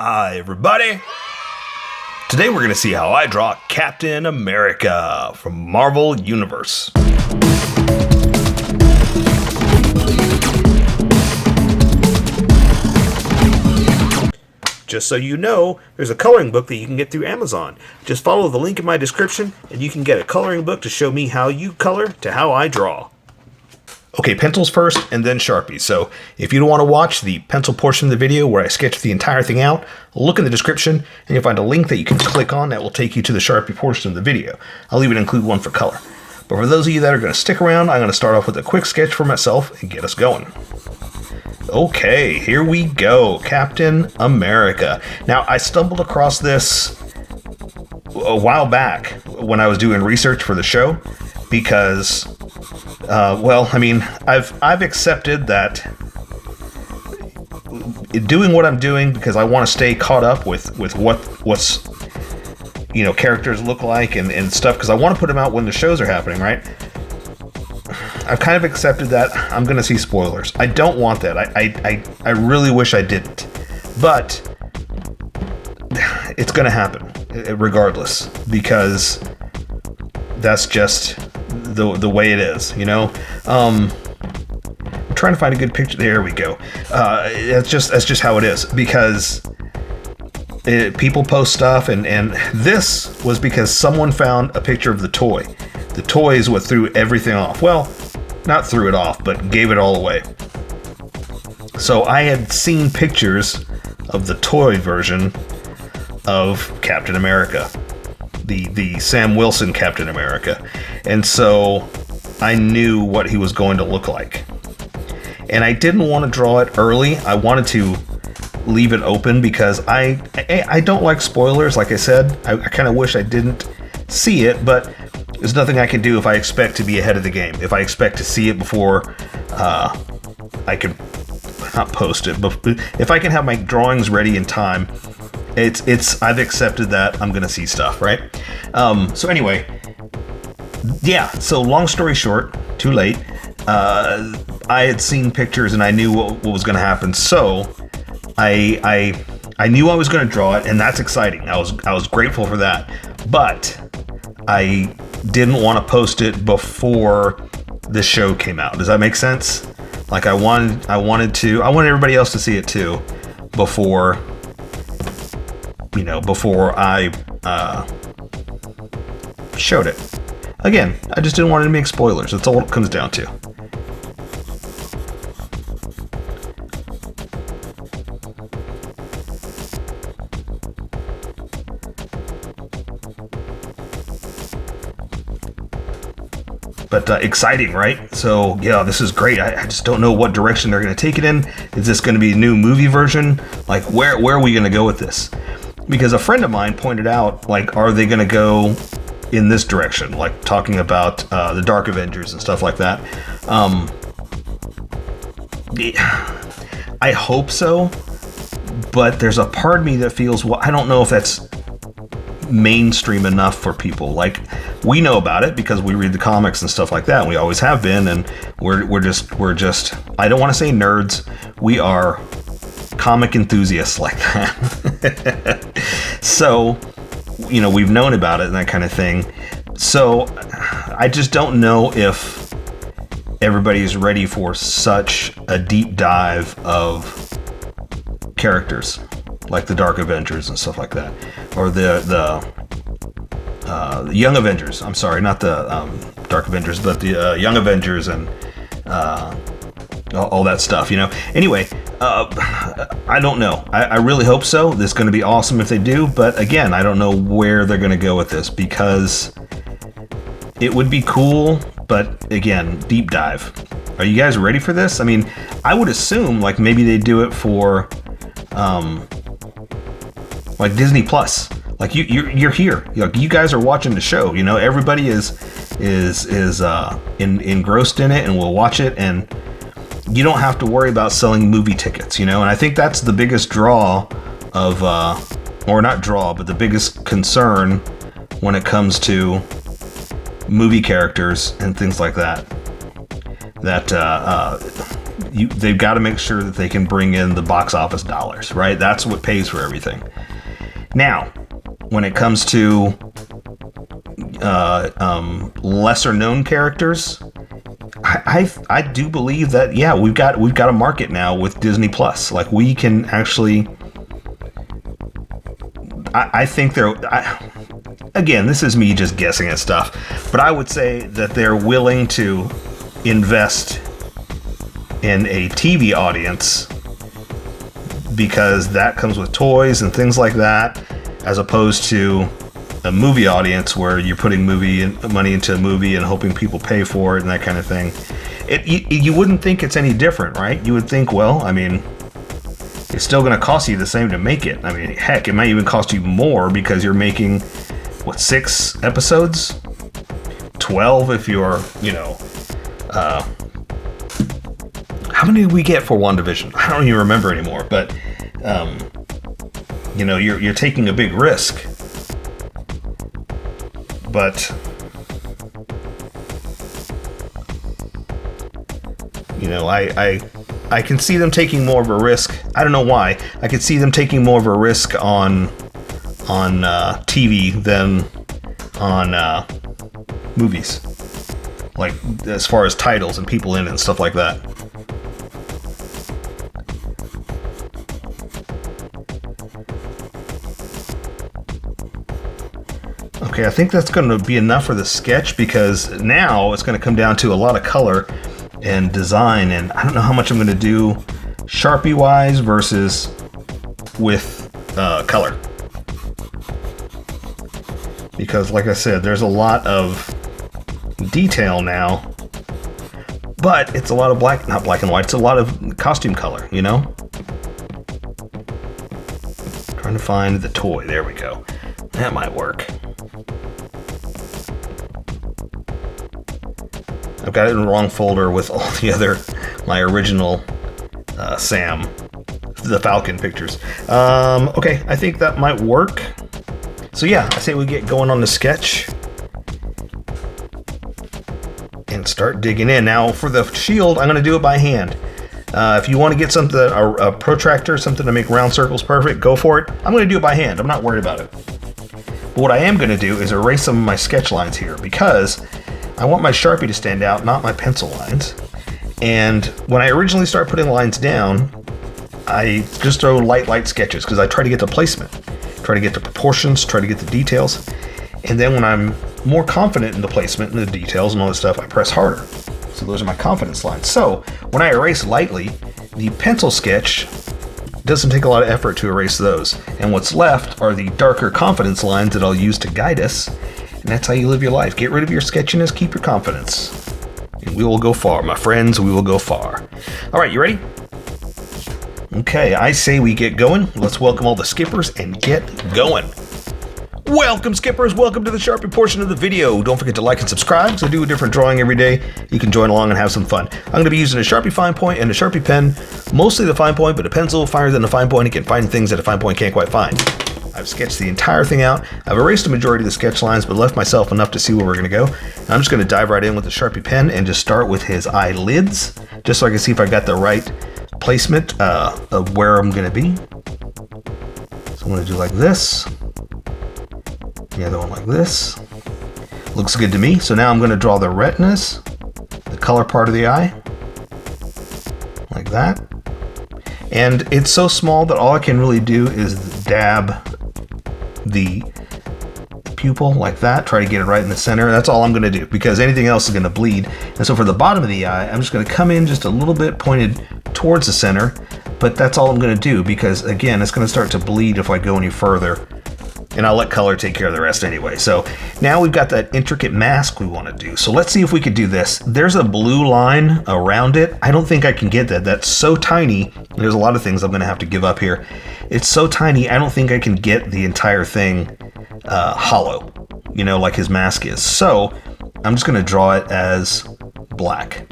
Hi, everybody. Today we're going to see how I draw Captain America from Marvel Universe. Just so you know, there's a coloring book that you can get through Amazon. Just follow the link in my description and you can get a coloring book to show me how you color to how I draw. Okay, pencils first and then Sharpies. So if you don't want to watch the pencil portion of the video where I sketch the entire thing out, look in the description and you'll find a link that you can click on that will take you to the Sharpie portion of the video. I'll even include one for color. But for those of you that are going to stick around, I'm going to start off with a quick sketch for myself and get us going. Okay, here we go, Captain America. Now, I stumbled across this a while back when I was doing research for the show because, I've accepted that doing what I'm doing because I want to stay caught up with what's characters look like and stuff because I want to put them out when the shows are happening, right? I've kind of accepted that I'm going to see spoilers. I don't want that. I really wish I didn't. But it's going to happen regardless because that's just the way it is, you know? I'm trying to find a good picture. There we go. That's just how it is because people post stuff and this was because someone found a picture of the toy. The toy is what threw everything off. Well, not threw it off, but gave it all away. So I had seen pictures of the toy version of Captain America, the Sam Wilson Captain America, and so I knew what he was going to look like. And I didn't want to draw it early. I wanted to leave it open because I don't like spoilers. Like I said, I kind of wish I didn't see it, but there's nothing I can do if I expect to be ahead of the game. If I expect to see it before I can not post it, but if I can have my drawings ready in time, I've accepted that I'm gonna see stuff, right? So anyway, yeah. So long story short, too late. I had seen pictures and I knew what was gonna happen. So I knew I was gonna draw it, and that's exciting. I was grateful for that, but I didn't want to post it before the show came out. Does that make sense? Like I wanted everybody else to see it too before I showed it. Again, I just didn't want to make spoilers. That's all it comes down to. But exciting, right? So yeah, this is great. I just don't know what direction they're going to take it in. Is this going to be a new movie version? Like where are we going to go with this? Because a friend of mine pointed out, like, are they going to go in this direction? Like talking about the Dark Avengers and stuff like that. I hope so, but there's a part of me that feels, well, I don't know if that's mainstream enough for people. Like, we know about it because we read the comics and stuff like that, and we always have been, and we're just I don't want to say nerds, we are comic enthusiasts like that. So we've known about it and that kind of thing. So I just don't know if everybody's ready for such a deep dive of characters like the Dark Avengers and stuff like that, or the Young Avengers. I'm sorry, not the Dark Avengers, but the Young Avengers and all that stuff. Anyway, I don't know. I really hope so. This is going to be awesome if they do, but again, I don't know where they're going to go with this because it would be cool, but again, deep dive. Are you guys ready for this? I mean, I would assume like maybe they do it for like Disney Plus. Like you're here. You guys are watching the show. Everybody is engrossed in it and will watch it, and you don't have to worry about selling movie tickets. And I think that's the biggest draw of, or not draw, but the biggest concern when it comes to movie characters and things like that. That they've got to make sure that they can bring in the box office dollars, right? That's what pays for everything. Now, when it comes to lesser known characters, I do believe that, yeah, we've got a market now with Disney Plus. Like, we can actually, I think again, this is me just guessing at stuff, but I would say that they're willing to invest in a TV audience because that comes with toys and things like that, as opposed to a movie audience where you're putting money into a movie and hoping people pay for it and that kind of thing. You wouldn't think it's any different, right? You would think, well, I mean, it's still going to cost you the same to make it. I mean, heck, it might even cost you more because you're making, 6 episodes? 12 if you're, how many did we get for WandaVision? I don't even remember anymore, but, you're taking a big risk. But, I can see them taking more of a risk. I don't know why. I could see them taking more of a risk on TV than on movies. Like, as far as titles and people in it and stuff like that. Okay, I think that's going to be enough for the sketch, because now it's going to come down to a lot of color and design, and I don't know how much I'm going to do Sharpie wise versus with color, because like I said, there's a lot of detail now, but it's a lot of not black and white, it's a lot of costume color, Trying to find the toy. There we go. That might work. I've got it in the wrong folder with all my original Sam, the Falcon pictures. Okay, I think that might work. So yeah, I say we get going on the sketch and start digging in. Now for the shield, I'm going to do it by hand. If you want to get something, a protractor, something to make round circles perfect, go for it. I'm going to do it by hand. I'm not worried about it. But what I am going to do is erase some of my sketch lines here, because I want my Sharpie to stand out, not my pencil lines. And when I originally start putting lines down, I just throw light sketches, because I try to get the placement, try to get the proportions, try to get the details. And then when I'm more confident in the placement and the details and all this stuff, I press harder. So those are my confidence lines. So when I erase lightly, the pencil sketch doesn't take a lot of effort to erase those. And what's left are the darker confidence lines that I'll use to guide us. And that's how you live your life. Get rid of your sketchiness, keep your confidence. And we will go far, my friends, we will go far. All right, you ready? Okay, I say we get going. Let's welcome all the skippers and get going. Welcome, skippers. Welcome to the Sharpie portion of the video. Don't forget to like and subscribe, because I do a different drawing every day. You can join along and have some fun. I'm going to be using a Sharpie fine point and a Sharpie pen, mostly the fine point, but a pencil finer than the fine point. You can find things that a fine point can't quite find. I've sketched the entire thing out. I've erased a majority of the sketch lines, but left myself enough to see where we're going to go. And I'm just going to dive right in with the Sharpie pen and just start with his eyelids, just so I can see if I got the right placement of where I'm going to be. So I'm going to do like this. The other one like this. Looks good to me. So now I'm going to draw the retinas, the color part of the eye, like that. And it's so small that all I can really do is dab the pupil like that, try to get it right in the center. That's all I'm going to do, because anything else is going to bleed. And so for the bottom of the eye, I'm just going to come in just a little bit pointed towards the center, but that's all I'm going to do, because again, it's going to start to bleed if I go any further. And I'll let color take care of the rest anyway. So now we've got that intricate mask we want to do. So let's see if we could do this. There's a blue line around it. I don't think I can get that. That's so tiny. There's a lot of things I'm going to have to give up here. It's so tiny, I don't think I can get the entire thing hollow, like his mask is. So I'm just going to draw it as black.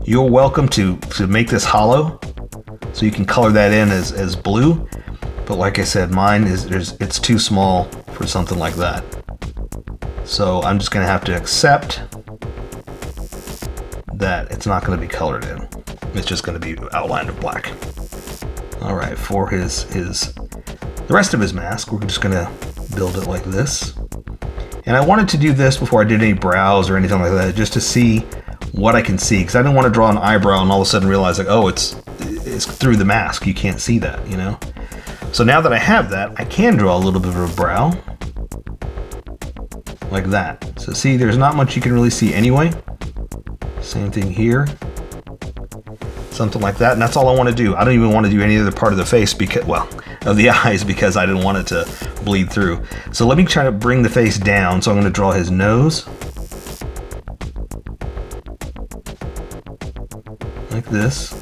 You're welcome to make this hollow, so you can color that in as blue. But like I said, mine it's too small for something like that. So I'm just going to have to accept that it's not going to be colored in. It's just going to be outlined in black. All right, for the rest of his mask, we're just going to build it like this. And I wanted to do this before I did any brows or anything like that, just to see what I can see, because I didn't want to draw an eyebrow and all of a sudden realize like, oh, it's through the mask. You can't see that, you know? So now that I have that, I can draw a little bit of a brow like that. So see, there's not much you can really see anyway. Same thing here. Something like that, and that's all I want to do. I don't even want to do any other part of the face because, well, of the eyes, because I didn't want it to bleed through. So let me try to bring the face down. So I'm going to draw his nose. Like this.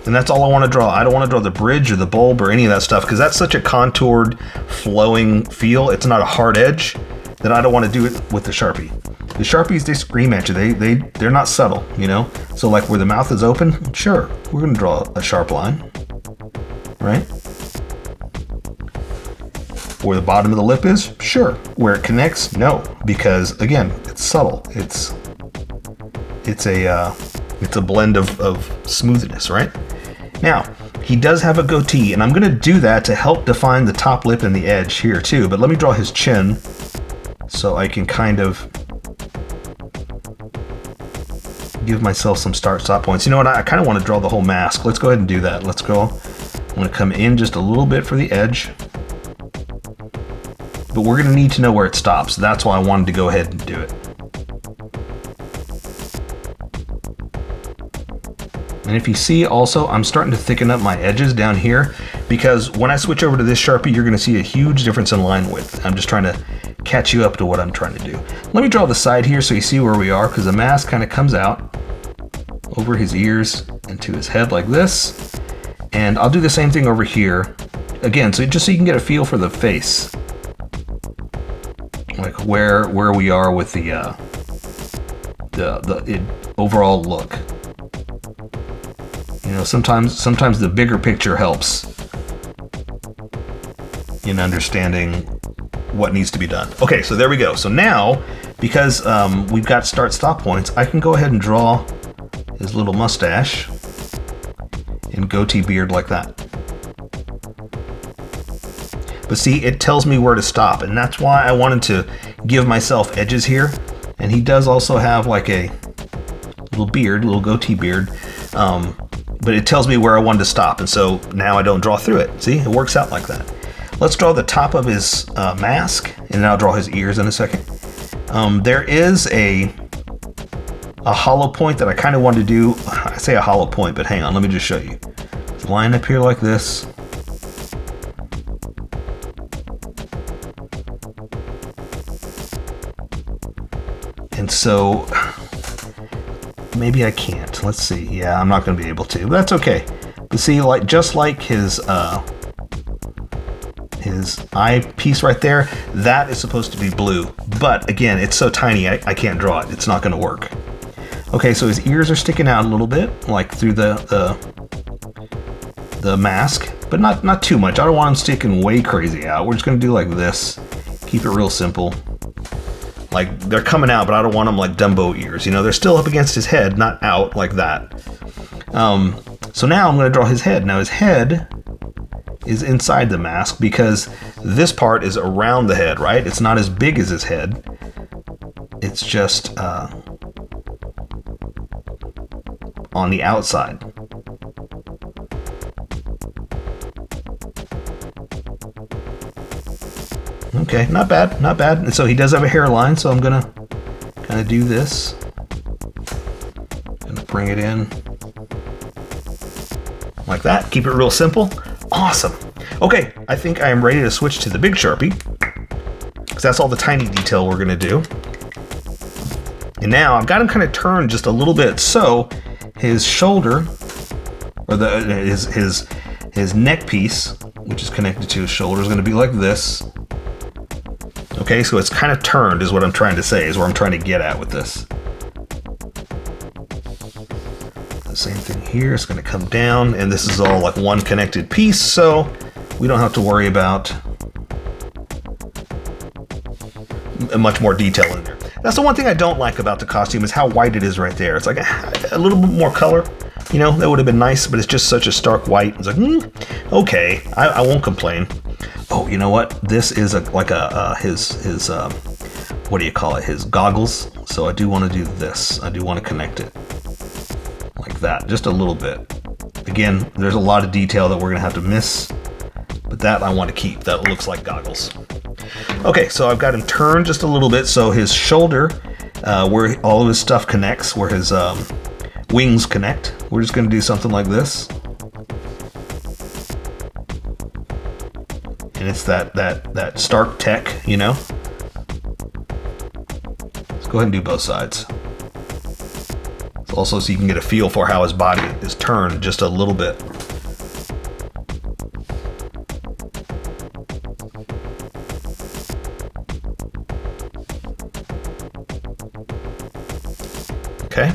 And that's all I want to draw. I don't want to draw the bridge or the bulb or any of that stuff because that's such a contoured, flowing feel. It's not a hard edge that I don't want to do it with the Sharpie. The Sharpies, they scream at you. They're not subtle, you know? So like where the mouth is open, sure, we're going to draw a sharp line, right? Where the bottom of the lip is, sure. Where it connects, no, because again, it's subtle. It's a blend of smoothness, right? Now, he does have a goatee, and I'm going to do that to help define the top lip and the edge here too. But let me draw his chin so I can kind of give myself some start-stop points. You know what? I kind of want to draw the whole mask. Let's go ahead and do that. Let's go. I'm going to come in just a little bit for the edge. But we're going to need to know where it stops. That's why I wanted to go ahead and do it. And if you see also, I'm starting to thicken up my edges down here because when I switch over to this Sharpie, you're going to see a huge difference in line width. I'm just trying to catch you up to what I'm trying to do. Let me draw the side here so you see where we are, because the mask kind of comes out over his ears into his head like this. And I'll do the same thing over here. Again, so just so you can get a feel for the face. Like where we are with the overall look. You know, sometimes the bigger picture helps in understanding what needs to be done. Okay, so there we go. So now, because we've got start-stop points, I can go ahead and draw his little mustache and goatee beard like that. But see, it tells me where to stop, and that's why I wanted to give myself edges here. And he does also have like a little beard, little goatee beard, but it tells me where I wanted to stop, and so now I don't draw through it. See, it works out like that. Let's draw the top of his mask, and then I'll draw his ears in a second. There is a hollow point that I kind of wanted to do. I say a hollow point, but hang on, let me just show you. Let's line up here like this. And so maybe I can't. Let's see. Yeah, I'm not going to be able to, but that's okay. But see, like just like his eye piece right there, that is supposed to be blue. But again, it's so tiny, I can't draw it. It's not going to work. Okay, so his ears are sticking out a little bit, like through the mask, but not too much. I don't want them sticking way crazy out. We're just going to do like this. Keep it real simple. Like they're coming out, but I don't want them like Dumbo ears. You know, they're still up against his head, not out like that. So now I'm going to draw his head. Now his head is inside the mask because this part is around the head, right? It's not as big as his head. It's just on the outside. Okay, not bad, not bad. And so he does have a hairline, so I'm gonna kind of do this. Gonna bring it in like that. Keep it real simple. Awesome. Okay, I think I am ready to switch to the big Sharpie, because that's all the tiny detail we're gonna do. And now I've got him kind of turned just a little bit, so his shoulder, or his neck piece, which is connected to his shoulder, is gonna be like this. Okay, so it's kind of turned is what I'm trying to say, is where I'm trying to get at with this. The same thing here, it's going to come down, and this is all like one connected piece, so we don't have to worry about much more detail in there. That's the one thing I don't like about the costume is how white it is right there. It's like a little bit more color, you know, that would have been nice, but it's just such a stark white. It's like, okay, I won't complain. Oh, you know what? This is his what do you call it? His goggles. So I do want to do this. I do want to connect it like that, just a little bit. Again, there's a lot of detail that we're gonna have to miss, but that I want to keep. That looks like goggles. Okay, so I've got him turned just a little bit so his shoulder, where all of his stuff connects, where his wings connect. We're just gonna do something like this. And it's that Stark tech, you know? Let's go ahead and do both sides. It's also so you can get a feel for how his body is turned just a little bit. Okay.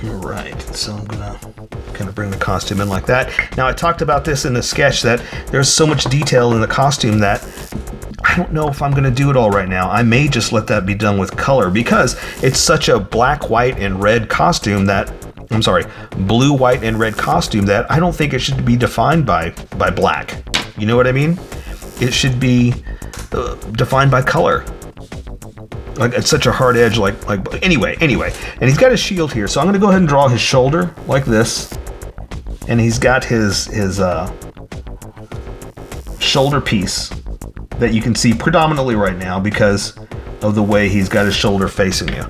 All right, so I'm gonna kind of bring the costume in like that. Now I talked about this in the sketch that there's so much detail in the costume that I don't know if I'm gonna do it all right now. I may just let that be done with color because it's such a black, white, and red costume that, I'm sorry, blue, white, and red costume that I don't think it should be defined by black. You know what I mean? It should be defined by color. Like it's such a hard edge, like anyway, and he's got his shield here, so I'm gonna go ahead and draw his shoulder like this, and he's got his shoulder piece that you can see predominantly right now because of the way he's got his shoulder facing you.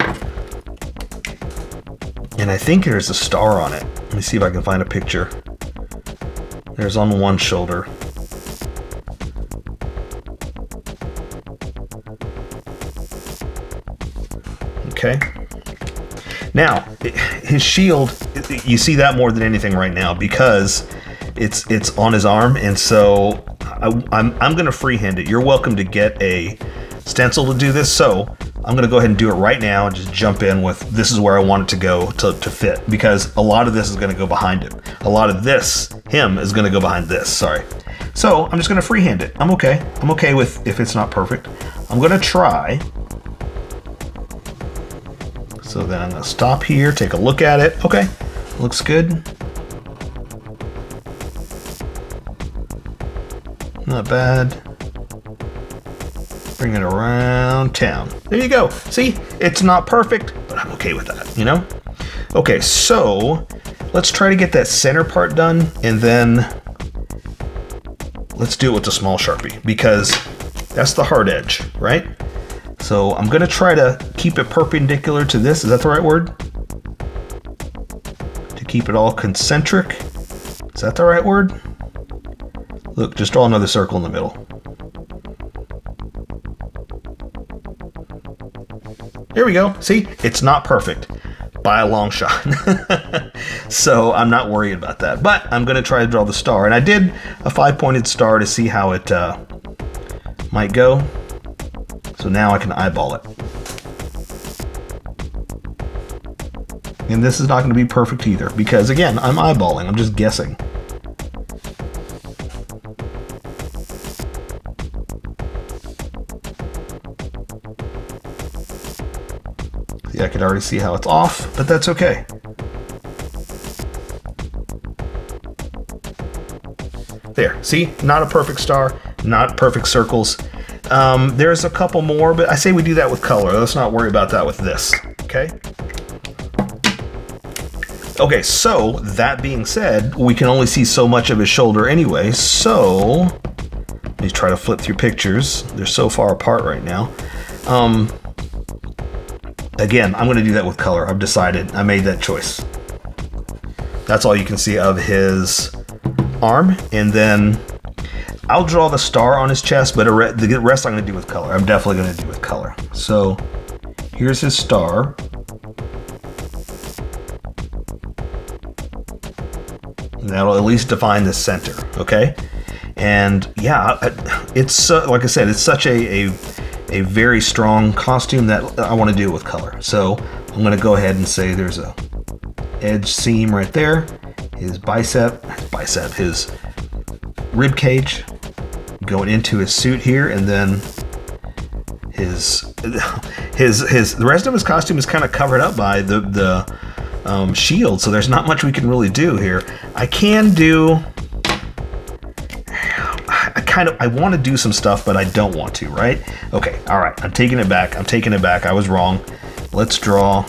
And I think there's a star on it. Let me see if I can find a picture. There's on one shoulder. Okay. Now, his shield, you see that more than anything right now because it's on his arm, and so I'm going to freehand it. You're welcome to get a stencil to do this, so I'm going to go ahead and do it right now and just jump in with this is where I want it to go to fit, because a lot of this is going to go behind it. A lot of this, him, is going to go behind this, sorry. So I'm just going to freehand it. I'm okay. I'm okay with if it's not perfect. I'm going to try. So then I'm going to stop here, take a look at it. Okay, looks good. Not bad. Bring it around town. There you go. See, it's not perfect, but I'm okay with that, you know? Okay, so let's try to get that center part done, and then let's do it with the small Sharpie, because that's the hard edge, right? So I'm gonna try to keep it perpendicular to this. Is that the right word? To keep it all concentric. Is that the right word? Look, just draw another circle in the middle. Here we go. See, it's not perfect by a long shot. So I'm not worried about that, but I'm gonna try to draw the star. And I did a 5-pointed star to see how it might go. So now I can eyeball it. And this is not going to be perfect either, because again, I'm eyeballing, I'm just guessing. See, I can already see how it's off, but that's okay. There, see, not a perfect star, not perfect circles. There's a couple more, but I say we do that with color. Let's not worry about that with this, okay? Okay, so that being said, we can only see so much of his shoulder anyway, so let me try to flip through pictures. They're so far apart right now. Again, I'm gonna do that with color. I've decided, I made that choice. That's all you can see of his arm, and then I'll draw the star on his chest, but the rest I'm going to do with color. I'm definitely going to do with color. So here's his star. And that'll at least define the center, okay? And yeah, it's like I said, it's such a very strong costume that I want to do with color. So I'm going to go ahead and say there's a edge seam right there. His his rib cage going into his suit here, and then the rest of his costume is kind of covered up by the shield, so there's not much we can really do here. I want to do some stuff, but I don't want to, right? Okay, all right, I'm taking it back. I was wrong. Let's draw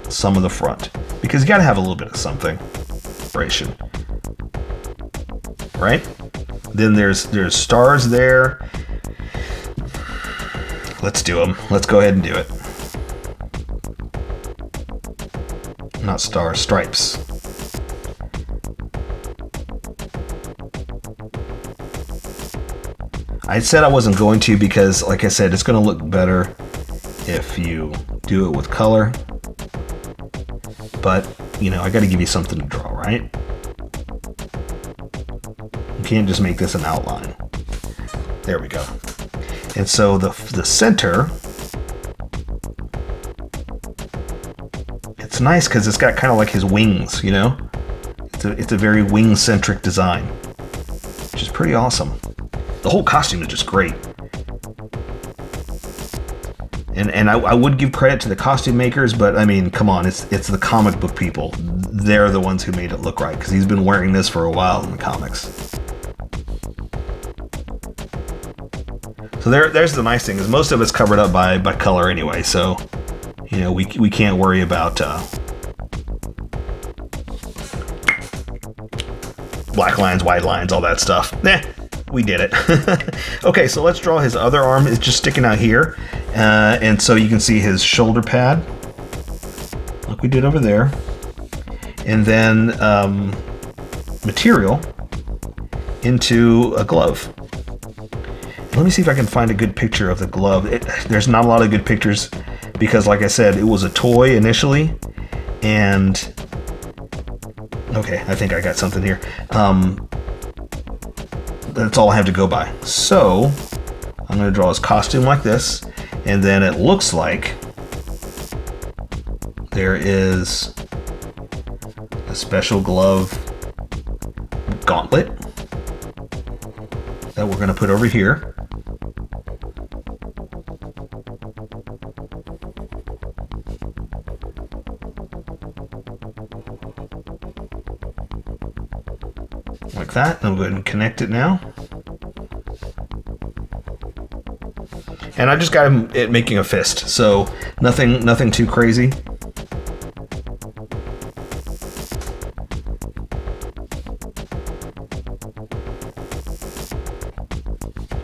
some of the front, because you got to have a little bit of something. Right? Then there's stars there. Let's do them. Let's go ahead and do it. Not stars, stripes. I said I wasn't going to because, like I said, it's going to look better if you do it with color. But, you know, I got to give you something to draw, right? You can't just make this an outline. There we go. And so the center, it's nice because it's got kind of like his wings, you know? It's a very wing-centric design, which is pretty awesome. The whole costume is just great. And I would give credit to the costume makers, but I mean, come on, it's the comic book people. They're the ones who made it look right, because he's been wearing this for a while in the comics. So there's the nice thing, is most of it's covered up by color anyway, so you know we can't worry about black lines, white lines, all that stuff. We did it. Okay, so let's draw his other arm. It's just sticking out here, and so you can see his shoulder pad, like we did over there, and then material into a glove. Let me see if I can find a good picture of the glove. There's not a lot of good pictures because, like I said, it was a toy initially, and okay, I think I got something here. That's all I have to go by. So I'm going to draw his costume like this, and then it looks like there is a special glove gauntlet that we're going to put over here. Like that. I'm going to connect it now. And I just got it making a fist, so nothing too crazy.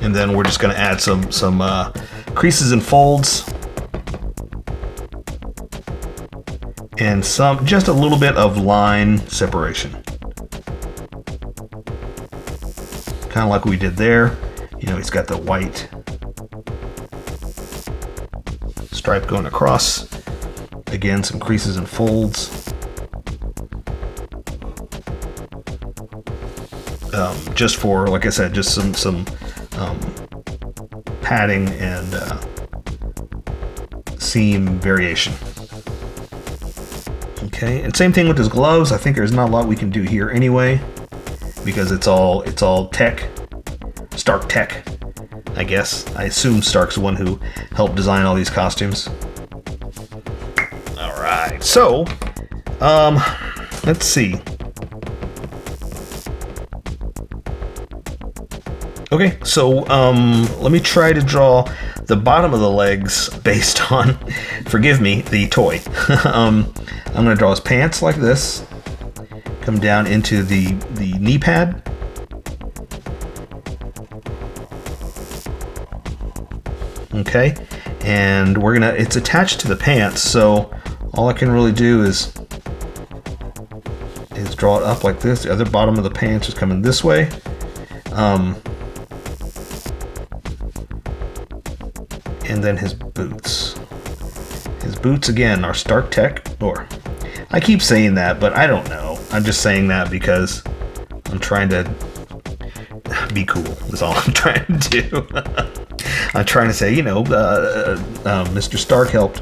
And then we're just going to add some creases and folds, and just a little bit of line separation, kind of like we did there. You know, he's got the white stripe going across. Again, some creases and folds. Just for, like I said, just some padding and seam variation. Okay, and same thing with his gloves. I think there's not a lot we can do here anyway, because it's all tech, Stark tech, I guess. I assume Stark's the one who helped design all these costumes. All right, so let's see. Okay, so let me try to draw the bottom of the legs based on, forgive me, the toy. I'm going to draw his pants like this, come down into the knee pad. Okay, and it's attached to the pants, so all I can really do is draw it up like this. The other bottom of the pants is coming this way. And then his boots. His boots, again, are Stark Tech, or I keep saying that, but I don't know. I'm just saying that because I'm trying to be cool, is all I'm trying to do. I'm trying to say, you know, Mr. Stark helped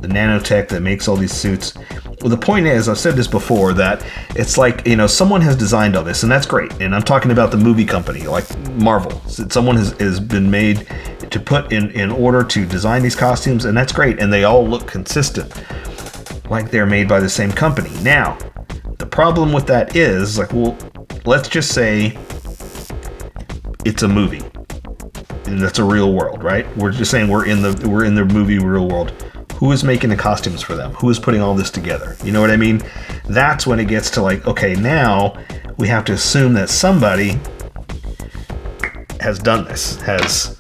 the nanotech that makes all these suits. the point is, I've said this before, that it's like, someone has designed all this, and that's great. And I'm talking about the movie company, like Marvel. Someone has been made to put in order to design these costumes, and that's great. And they all look consistent, like they're made by the same company. Now, the problem with that is, like, well, let's just say it's a movie, and that's a real world, right? We're just saying we're in the movie real world. Who is making the costumes for them? Who is putting all this together? You know what I mean? That's when it gets to like, okay, now we have to assume that somebody has done this, has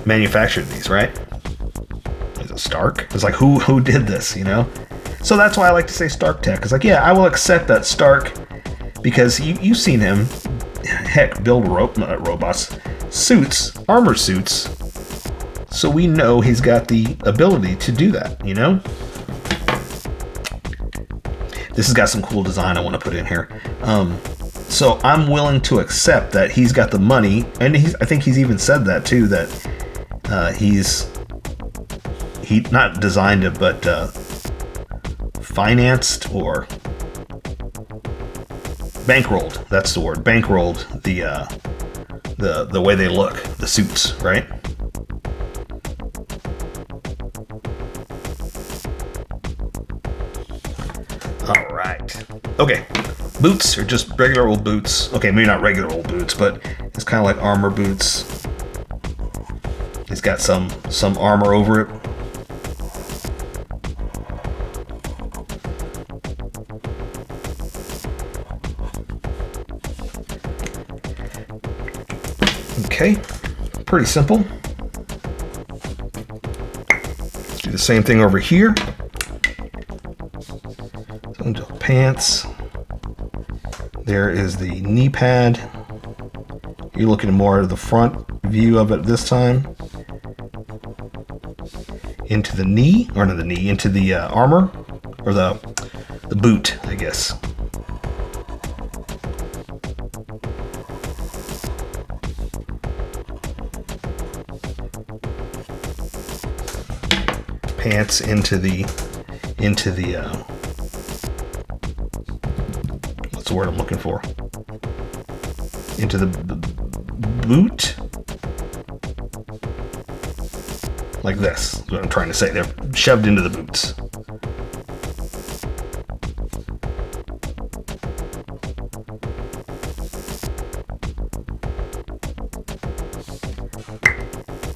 manufactured these, right? Is it Stark? It's like, who did this, So that's why I like to say Stark Tech. It's like, yeah, I will accept that Stark, because you've seen him, heck, build robots, suits, armor suits, so we know he's got the ability to do that, This has got some cool design I want to put in here. So I'm willing to accept that he's got the money, and I think he's even said that too, that he not designed it, but financed or bankrolled. That's the word. Bankrolled the way they look, the suits, right? All right. Okay. Boots are just regular old boots. Okay, maybe not regular old boots, but it's kind of like armor boots. It's got some armor over it. Okay, pretty simple. Let's do the same thing over here. So pants. There is the knee pad. You're looking more at the front view of it this time. Into the knee, or not the knee, into the armor, or the boot, I guess. Pants into the what's the word I'm looking for? Into the boot, like this is what I'm trying to say. They're shoved into the boots.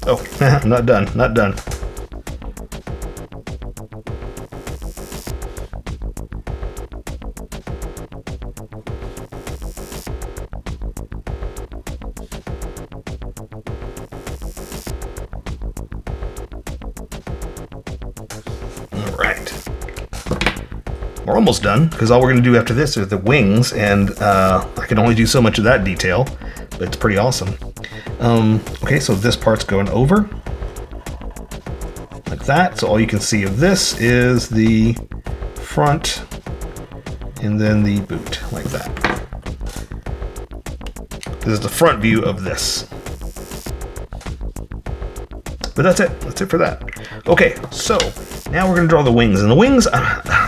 Oh, not done. We're almost done, because all we're going to do after this are the wings, and I can only do so much of that detail, but it's pretty awesome. Okay, so this part's going over, like that, so all you can see of this is the front, and then the boot, like that. This is the front view of this. But that's it for that. Okay, so now we're going to draw the wings, and the wings,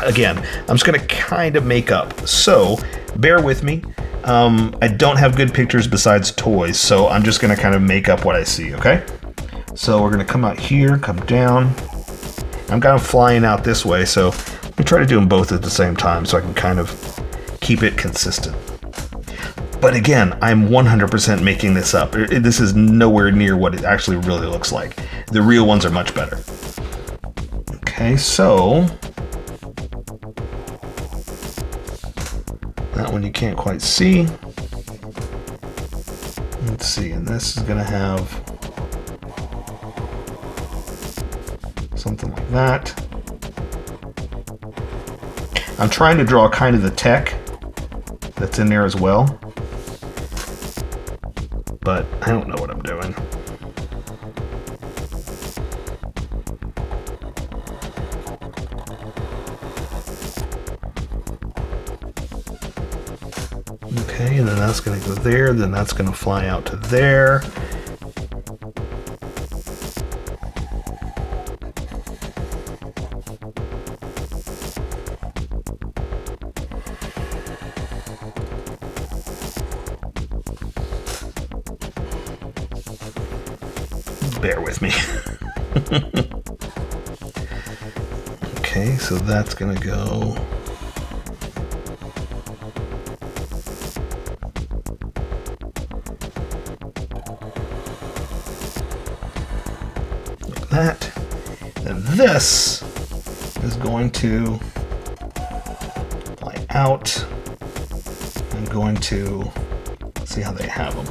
again, I'm just going to kind of make up. So bear with me. I don't have good pictures besides toys, so I'm just going to kind of make up what I see, okay? So we're going to come out here, come down. I'm kind of flying out this way, so let me try to do them both at the same time so I can kind of keep it consistent. But again, I'm 100% making this up. This is nowhere near what it actually really looks like. The real ones are much better. Okay, so that one you can't quite see. Let's see, and this is going to have something like that. I'm trying to draw kind of the tech that's in there as well, but I don't know what I'm doing. Okay, and then that's going to go there, then that's going to fly out to there. bear with me. Okay, so that's gonna go like that. And this is going to fly out. I'm going to see how they have them.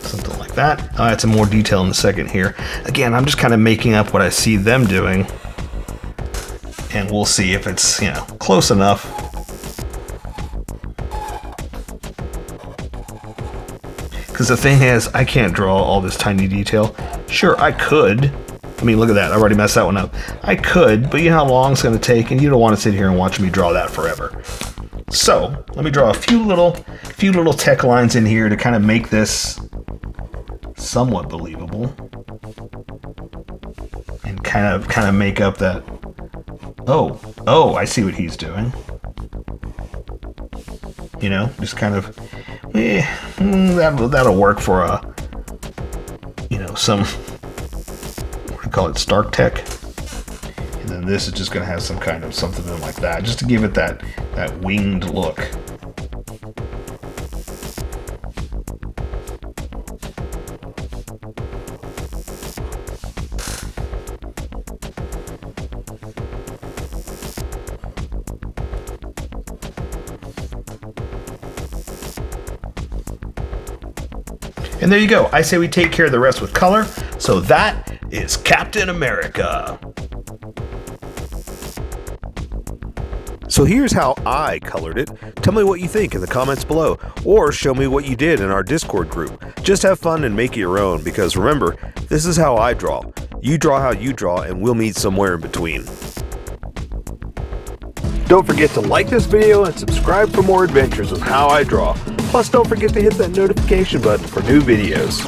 Something like that. I'll add some more detail in a second here. Again, I'm just kind of making up what I see them doing, and we'll see if it's, you know, close enough. Because the thing is, I can't draw all this tiny detail. Sure, I could. I mean, look at that. I already messed that one up. I could, but you know how long it's going to take, and you don't want to sit here and watch me draw that forever. So, let me draw a few little tech lines in here to kind of make this somewhat believable. And kind of make up that, oh, I see what he's doing. You know, just kind of, that'll work for a, you know, some, what do you call it, Stark Tech. And then this is just going to have some kind of something like that, just to give it that winged look. And there you go. I say we take care of the rest with color. So that is Captain America. So here's how I colored it. Tell me what you think in the comments below, or show me what you did in our Discord group. Just have fun and make it your own, because remember, this is how I draw. You draw how you draw, and we'll meet somewhere in between. Don't forget to like this video and subscribe for more adventures with How I Draw. Plus, don't forget to hit that notification button for new videos.